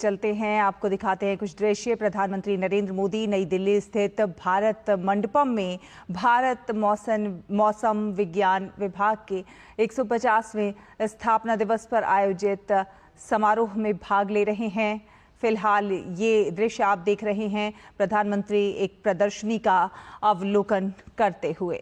चलते हैं, आपको दिखाते हैं कुछ दृश्य। प्रधानमंत्री नरेंद्र मोदी नई दिल्ली स्थित भारत मंडपम में भारत मौसम विज्ञान विभाग के 150वें स्थापना दिवस पर आयोजित समारोह में भाग ले रहे हैं। फिलहाल ये दृश्य आप देख रहे हैं, प्रधानमंत्री एक प्रदर्शनी का अवलोकन करते हुए।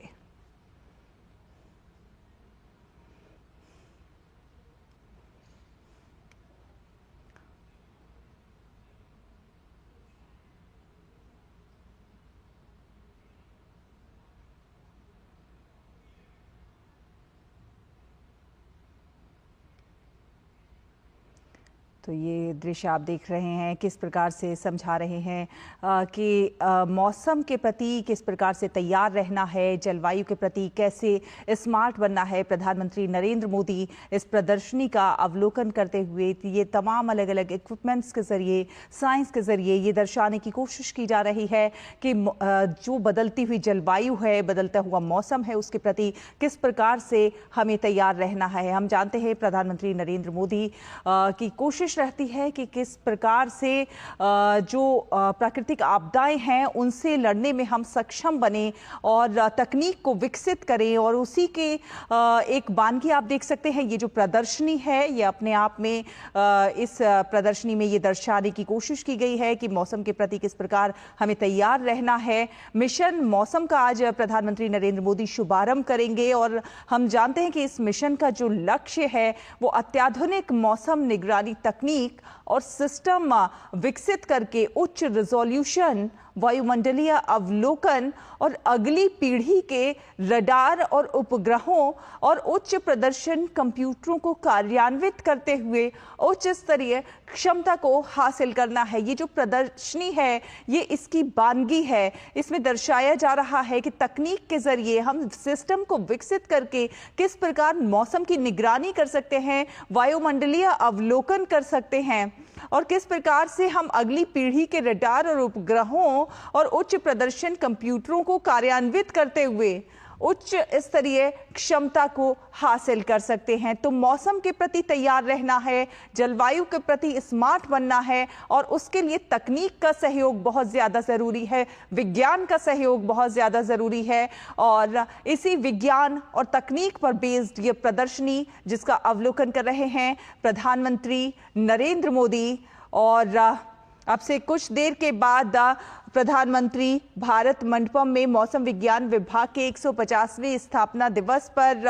तो ये दृश्य आप देख रहे हैं, किस प्रकार से समझा रहे हैं कि मौसम के प्रति किस प्रकार से तैयार रहना है, जलवायु के प्रति कैसे स्मार्ट बनना है। प्रधानमंत्री नरेंद्र मोदी इस प्रदर्शनी का अवलोकन करते हुए ये तमाम अलग अलग इक्विपमेंट्स के जरिए, साइंस के जरिए ये दर्शाने की कोशिश की जा रही है कि जो बदलती हुई जलवायु है, बदलता हुआ मौसम है, उसके प्रति किस प्रकार से हमें तैयार रहना है। हम जानते हैं प्रधानमंत्री नरेंद्र मोदी की कोशिश रहती है कि किस प्रकार से जो प्राकृतिक आपदाएं हैं उनसे लड़ने में हम सक्षम बने और तकनीक को विकसित करें। और उसी के एक बानगी आप देख सकते हैं, ये जो प्रदर्शनी है ये अपने आप में इस प्रदर्शनी में ये दर्शाने की कोशिश की गई है कि मौसम के प्रति किस प्रकार हमें तैयार रहना है। मिशन मौसम का आज प्रधानमंत्री नरेंद्र मोदी शुभारंभ करेंगे और हम जानते हैं कि इस मिशन का जो लक्ष्य है वो अत्याधुनिक मौसम निगरानी तकनीक और सिस्टम विकसित करके उच्च रिजोल्यूशन वायुमंडलीय अवलोकन और अगली पीढ़ी के रडार और उपग्रहों और उच्च प्रदर्शन कंप्यूटरों को कार्यान्वित करते हुए उच्च स्तरीय क्षमता को हासिल करना है। ये जो प्रदर्शनी है ये इसकी बानगी है। इसमें दर्शाया जा रहा है कि तकनीक के जरिए हम सिस्टम को विकसित करके किस प्रकार मौसम की निगरानी कर सकते हैं, वायुमंडलीय अवलोकन कर सकते हैं और किस प्रकार से हम अगली पीढ़ी के रडार और उपग्रहों और उच्च प्रदर्शन कंप्यूटरों को कार्यान्वित करते हुए उच्च स्तरीय क्षमता को हासिल कर सकते हैं। तो मौसम के प्रति तैयार रहना है, जलवायु के प्रति स्मार्ट बनना है और उसके लिए तकनीक का सहयोग बहुत ज़्यादा ज़रूरी है, विज्ञान का सहयोग बहुत ज़्यादा ज़रूरी है। और इसी विज्ञान और तकनीक पर बेस्ड ये प्रदर्शनी जिसका अवलोकन कर रहे हैं प्रधानमंत्री नरेंद्र मोदी। और अब से कुछ देर के बाद प्रधानमंत्री भारत मंडपम में मौसम विज्ञान विभाग के 150वें स्थापना दिवस पर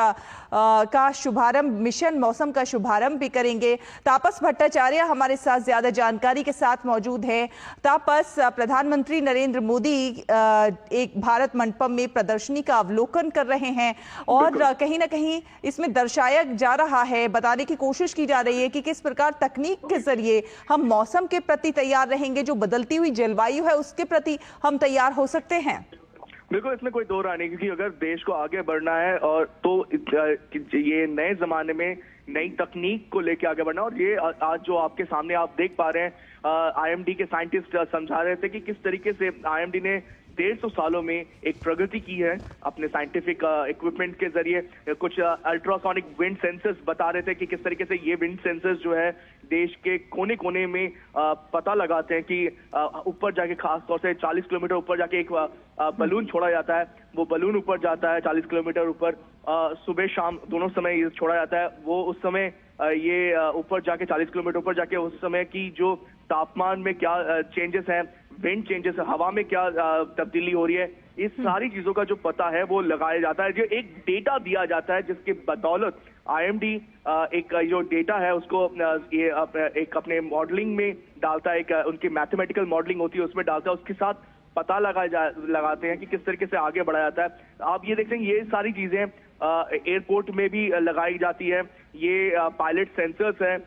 का शुभारंभ, मिशन मौसम का शुभारंभ भी करेंगे। तापस भट्टाचार्य हमारे साथ ज्यादा जानकारी के साथ मौजूद हैं। तापस, प्रधानमंत्री नरेंद्र मोदी एक भारत मंडपम में प्रदर्शनी का अवलोकन कर रहे हैं और कहीं ना कहीं इसमें दर्शाया जा रहा है, बताने की कोशिश की जा रही है कि किस प्रकार तकनीक के जरिए हम मौसम के प्रति तैयार रहेंगे, जो बदलती हुई जलवायु है उसके प्रति हम तैयार हो सकते हैं। बिल्कुल, इसमें कोई दो राय नहीं, क्योंकि अगर देश को आगे बढ़ना है और तो ये नए जमाने में नई तकनीक को लेके आगे बढ़ना। और ये आज जो आपके सामने आप देख पा रहे हैं, आईएमडी के साइंटिस्ट समझा रहे थे कि किस तरीके से आईएमडी ने 150 सालों में एक प्रगति की है अपने साइंटिफिक इक्विपमेंट के जरिए। कुछ अल्ट्रासोनिक विंड सेंसर्स बता रहे थे कि किस तरीके से ये विंड सेंसर्स जो है देश के कोने कोने में पता लगाते हैं कि ऊपर जाके, खास तौर से 40 किलोमीटर ऊपर जाके एक बलून छोड़ा जाता है। वो बलून ऊपर जाता है 40 किलोमीटर ऊपर, सुबह शाम दोनों समय ये छोड़ा जाता है। वो उस समय ये ऊपर जाके 40 किलोमीटर ऊपर जाके उस समय की जो तापमान में क्या चेंजेस हैं, विंड चेंजेस, हवा में क्या तब्दीली हो रही है, इस सारी चीजों का जो पता है वो लगाया जाता है। जो एक डेटा दिया जाता है जिसके बदौलत आईएमडी एक जो डेटा है उसको ये एक अपने मॉडलिंग में डालता है, एक उनकी मैथमेटिकल मॉडलिंग होती है उसमें डालता है, उसके साथ पता लगाते हैं कि किस तरीके से आगे बढ़ाया जाता है। आप ये देखते हैं ये सारी चीजें एयरपोर्ट में भी लगाई जाती है। ये पायलट सेंसर्स हैं,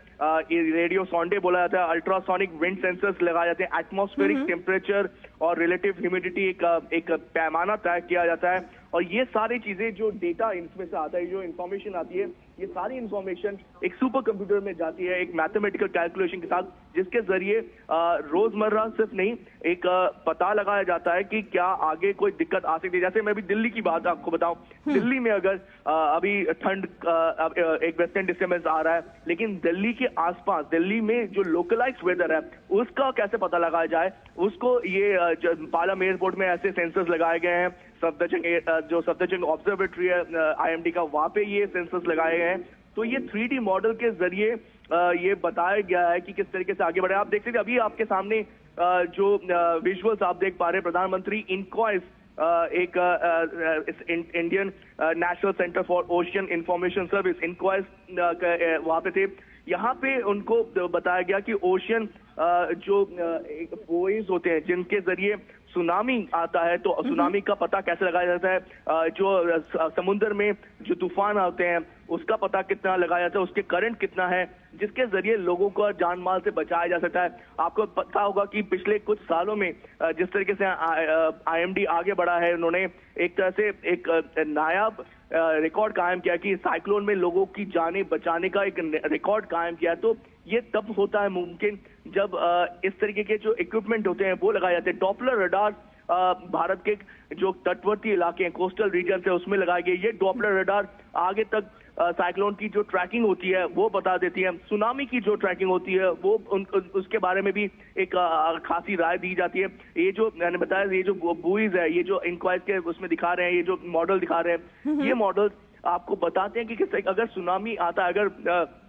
रेडियो सॉन्डे बोला जाता है, अल्ट्रासोनिक विंड सेंसर्स लगाए जाते हैं, एटमॉस्फेरिक टेम्परेचर और रिलेटिव ह्यूमिडिटी एक पैमाना तय किया जाता है। और ये सारी चीजें जो डेटा इनमें से आता है, जो इन्फॉर्मेशन आती है, ये सारी इन्फॉर्मेशन एक सुपर कंप्यूटर में जाती है, एक मैथमेटिकल कैलकुलेशन के साथ जिसके जरिए रोजमर्रा सिर्फ नहीं एक पता लगाया जाता है कि क्या आगे कोई दिक्कत आ सकती है। जैसे मैं अभी दिल्ली की बात आपको बताऊं, दिल्ली में अगर अभी ठंड एक वेस्टर्न डिस्टर्बेंस आ रहा है, लेकिन दिल्ली के आसपास दिल्ली में जो लोकलाइज्ड वेदर है उसका कैसे पता लगाया जाए, उसको ये पालम एयरपोर्ट में ऐसे सेंसर्स लगाए गए हैं। जो सफदरजंग ऑब्जर्वेटरी है IMD का, वहां पे ये सेंसर्स लगाए गए हैं। तो ये 3D मॉडल के जरिए ये बताया गया है कि किस तरीके से आगे बढ़े। आप देख सकते हैं अभी आपके सामने जो विजुअल्स आप देख पा रहे हैं, प्रधानमंत्री इनक्वाइस एक Indian National Centre for Ocean Information Service INCOIS वहां पे थे। यहाँ पे उनको बताया गया कि ओशियन जो बुओइज होते हैं जिनके जरिए सुनामी आता है, तो सुनामी का पता कैसे लगाया जाता है, जो समुद्र में जो तूफान आते हैं उसका पता कितना लगाया जाता है, उसके करंट कितना है, जिसके जरिए लोगों को जान माल से बचाया जा सकता है। आपको पता होगा कि पिछले कुछ सालों में जिस तरीके से IMD आगे बढ़ा है, उन्होंने एक तरह से एक नायाब रिकॉर्ड कायम किया कि साइक्लोन में लोगों की जानें बचाने का एक रिकॉर्ड कायम किया। तो ये तब होता है मुमकिन जब इस तरीके के जो इक्विपमेंट होते हैं वो लगाए जाते हैं। डॉपलर रडार भारत के जो तटवर्ती इलाके हैं, कोस्टल रीजन है, उसमें लगाए गए। ये डॉपलर रडार आगे तक साइक्लोन की जो ट्रैकिंग होती है वो बता देती है। सुनामी की जो ट्रैकिंग होती है वो उसके बारे में भी एक खासी राय दी जाती है। ये जो मैंने बताया, ये जो बुईज है, ये जो इंक्वायरी के उसमें दिखा रहे हैं, ये जो मॉडल दिखा रहे हैं, ये मॉडल आपको बताते हैं कि अगर सुनामी आता है, अगर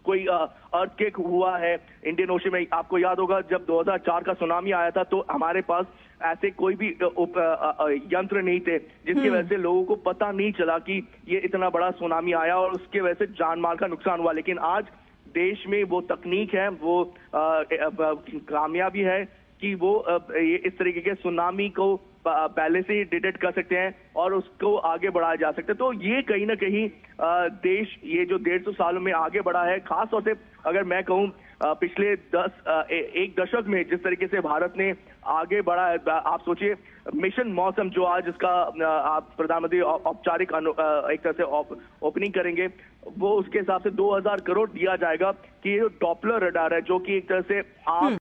कोई अर्थक्वेक हुआ है इंडियन ओशन में। आपको याद होगा जब 2004 का सुनामी आया था, तो हमारे पास ऐसे कोई भी यंत्र नहीं थे, जिसकी वजह से लोगों को पता नहीं चला कि ये इतना बड़ा सुनामी आया और उसके वजह से जान माल का नुकसान हुआ। लेकिन आज देश में वो तकनीक है, वो कामयाबी है कि वो ये इस तरीके के सुनामी को पहले से ही डिटेक्ट कर सकते हैं और उसको आगे बढ़ाया जा सकता है। तो ये कहीं ना कहीं देश ये जो 150 सालों में आगे बढ़ा है, खास तौर से अगर मैं कहूँ पिछले एक दशक में जिस तरीके से भारत ने आगे बढ़ा है। आप सोचिए मिशन मौसम जो आज इसका आप प्रधानमंत्री औपचारिक एक तरह से ओपनिंग करेंगे, वो उसके हिसाब से 2000 करोड़ दिया जाएगा कि ये डॉपलर रडार है जो कि एक तरह से आग